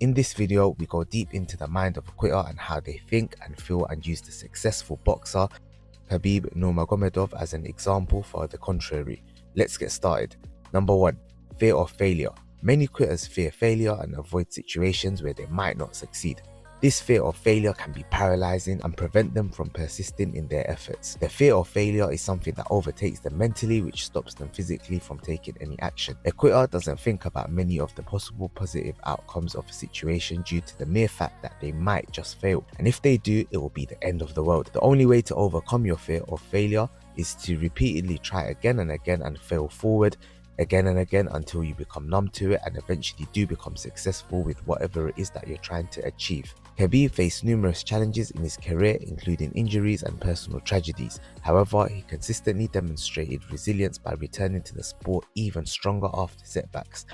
In this video, we go deep into the mind of a quitter and how they think and feel, and use the successful boxer Khabib Nurmagomedov as an example for the contrary. Let's get started. Number 1. Fear of failure. Many quitters fear failure and avoid situations where they might not succeed. This fear of failure can be paralyzing and prevent them from persisting in their efforts. The fear of failure is something that overtakes them mentally, which stops them physically from taking any action. A quitter doesn't think about many of the possible positive outcomes of a situation due to the mere fact that they might just fail. And if they do, it will be the end of the world. The only way to overcome your fear of failure is to repeatedly try again and again and fail forward again and again until you become numb to it and eventually do become successful with whatever it is that you're trying to achieve. Khabib faced numerous challenges in his career, including injuries and personal tragedies. However, he consistently demonstrated resilience by returning to the sport even stronger after setbacks.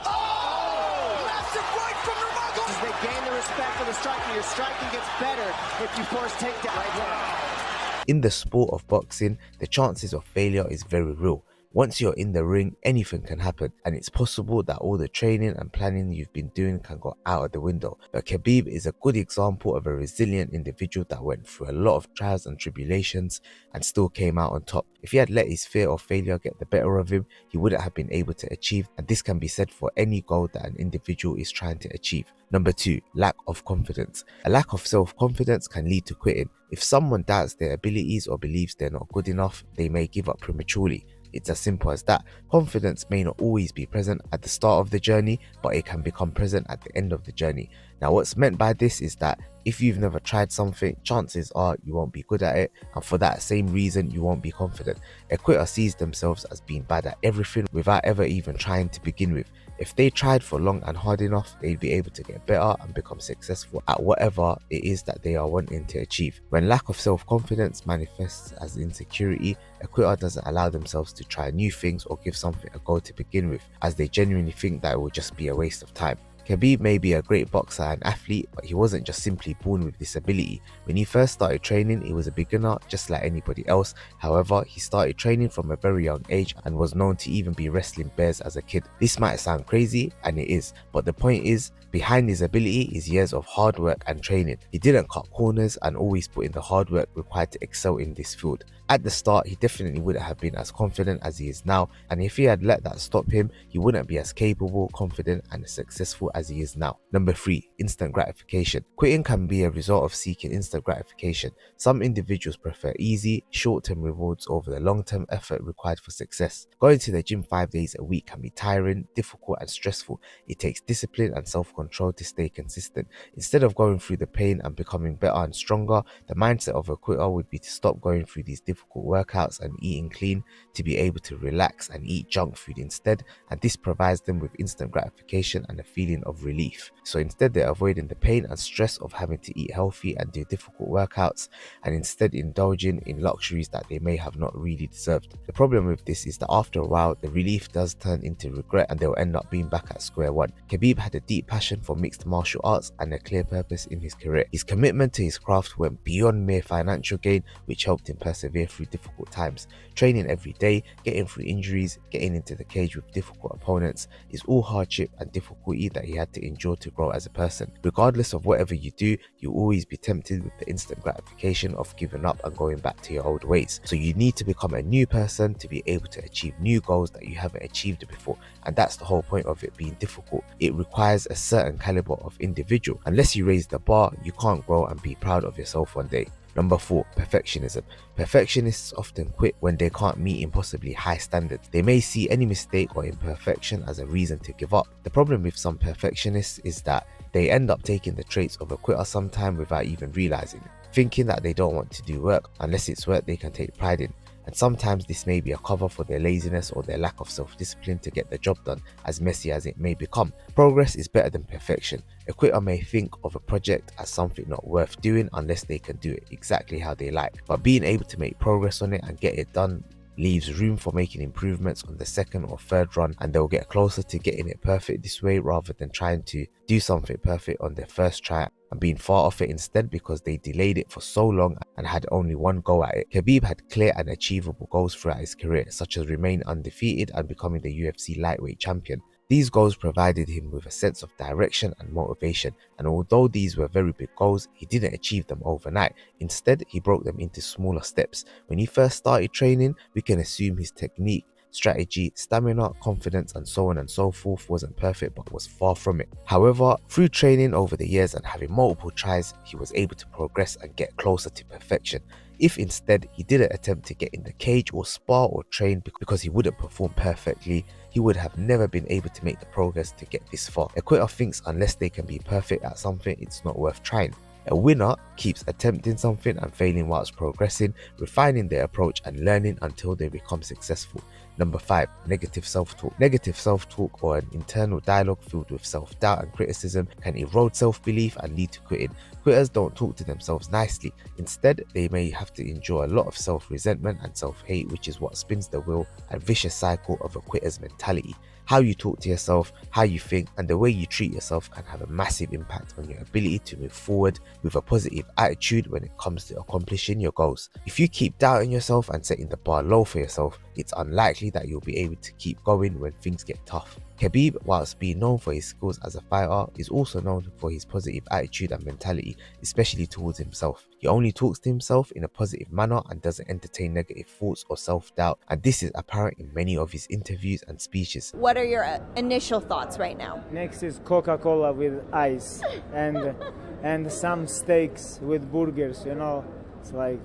Massive right from Nurmagomedov! As they gain the respect of the striker, your striking gets better if you force takedown right here. In the sport of boxing, the chances of failure is very real. Once you're in the ring, anything can happen, and it's possible that all the training and planning you've been doing can go out of the window. But Khabib is a good example of a resilient individual that went through a lot of trials and tribulations and still came out on top. If he had let his fear of failure get the better of him, he wouldn't have been able to achieve, and this can be said for any goal that an individual is trying to achieve. Number 2. Lack of confidence. A lack of self-confidence can lead to quitting. If someone doubts their abilities or believes they're not good enough, they may give up prematurely. It's as simple as that. Confidence may not always be present at the start of the journey, but it can become present at the end of the journey. Now, what's meant by this is that if you've never tried something, chances are you won't be good at it, and for that same reason you won't be confident. A quitter sees themselves as being bad at everything without ever even trying to begin with. If they tried for long and hard enough, they'd be able to get better and become successful at whatever it is that they are wanting to achieve. When lack of self-confidence manifests as insecurity, a quitter doesn't allow themselves to try new things or give something a go to begin with, as they genuinely think that it will just be a waste of time. Khabib may be a great boxer and athlete, but he wasn't just simply born with this ability. When he first started training, he was a beginner just like anybody else. However, he started training from a very young age and was known to even be wrestling bears as a kid. This might sound crazy, and it is, but the point is, behind his ability is years of hard work and training. He didn't cut corners and always put in the hard work required to excel in this field. At the start, he definitely wouldn't have been as confident as he is now, and if he had let that stop him, he wouldn't be as capable, confident, and successful as he is now. Number 3. Instant gratification. Quitting can be a result of seeking instant gratification. Some individuals prefer easy, short-term rewards over the long-term effort required for success. Going to the gym 5 days a week can be tiring, difficult, and stressful. It takes discipline and self-control to stay consistent. Instead of going through the pain and becoming better and stronger, the mindset of a quitter would be to stop going through these difficult workouts and eating clean, to be able to relax and eat junk food instead, and this provides them with instant gratification and a feeling of relief. So instead, they're avoiding the pain and stress of having to eat healthy and do difficult workouts, and instead indulging in luxuries that they may have not really deserved. The problem with this is that after a while, the relief does turn into regret and they'll end up being back at square one. Khabib had a deep passion for mixed martial arts and a clear purpose in his career. His commitment to his craft went beyond mere financial gain, which helped him persevere through difficult times. Training every day, getting through injuries, getting into the cage with difficult opponents is all hardship and difficulty that he had to endure to grow as a person. Regardless of whatever you do, you'll always be tempted with the instant gratification of giving up and going back to your old ways. So you need to become a new person to be able to achieve new goals that you haven't achieved before, and that's the whole point of it being difficult. It requires a certain caliber of individual. Unless you raise the bar, you can't grow and be proud of yourself one day. Number 4. Perfectionism. Perfectionists often quit when they can't meet impossibly high standards. They may see any mistake or imperfection as a reason to give up. The problem with some perfectionists is that they end up taking the traits of a quitter sometime without even realizing it, thinking that they don't want to do work unless it's work they can take pride in. And sometimes this may be a cover for their laziness or their lack of self-discipline to get the job done, as messy as it may become. Progress is better than perfection. A quitter may think of a project as something not worth doing unless they can do it exactly how they like, but being able to make progress on it and get it done leaves room for making improvements on the second or third run, and they'll get closer to getting it perfect this way rather than trying to do something perfect on their first try and being far off it instead because they delayed it for so long and had only one go at it. Khabib had clear and achievable goals throughout his career, such as remain undefeated and becoming the UFC lightweight champion. These goals provided him with a sense of direction and motivation, and although these were very big goals, he didn't achieve them overnight. Instead, he broke them into smaller steps. When he first started training, we can assume his technique, strategy, stamina, confidence, and so on and so forth wasn't perfect, but was far from it. However, through training over the years and having multiple tries, he was able to progress and get closer to perfection. If instead he didn't attempt to get in the cage or spar or train because he wouldn't perform perfectly, he would have never been able to make the progress to get this far. A quitter thinks unless they can be perfect at something, it's not worth trying. A winner keeps attempting something and failing whilst progressing, refining their approach and learning until they become successful. Number 5, negative self-talk. Negative self-talk, or an internal dialogue filled with self-doubt and criticism, can erode self-belief and lead to quitting. Quitters don't talk to themselves nicely. Instead, they may have to endure a lot of self-resentment and self-hate, which is what spins the wheel and vicious cycle of a quitter's mentality. How you talk to yourself, how you think, and the way you treat yourself can have a massive impact on your ability to move forward with a positive attitude when it comes to accomplishing your goals. If you keep doubting yourself and setting the bar low for yourself, it's unlikely that you'll be able to keep going when things get tough. Khabib, whilst being known for his skills as a fighter, is also known for his positive attitude and mentality, especially towards himself. He only talks to himself in a positive manner and doesn't entertain negative thoughts or self-doubt, and this is apparent in many of his interviews and speeches. What are your initial thoughts right now? Next is Coca-Cola with ice and some steaks with burgers, you know. It's like,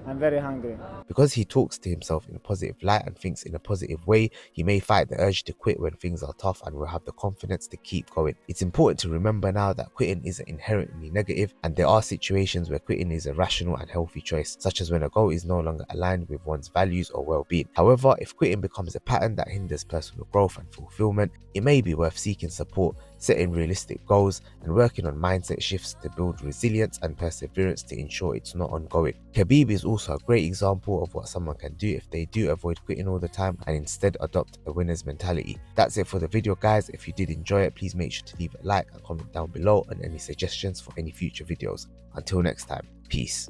I'm very hungry. Because he talks to himself in a positive light and thinks in a positive way, he may fight the urge to quit when things are tough and will have the confidence to keep going. It's important to remember now that quitting isn't inherently negative, and there are situations where quitting is a rational and healthy choice, such as when a goal is no longer aligned with one's values or well-being. However, if quitting becomes a pattern that hinders personal growth and fulfillment, it may be worth seeking support, setting realistic goals, and working on mindset shifts to build resilience and perseverance to ensure it's not ongoing. Khabib is also a great example of what someone can do if they do avoid quitting all the time and instead adopt a winner's mentality. That's it for the video, guys. If you did enjoy it, please make sure to leave a like and comment down below and any suggestions for any future videos. Until next time, peace.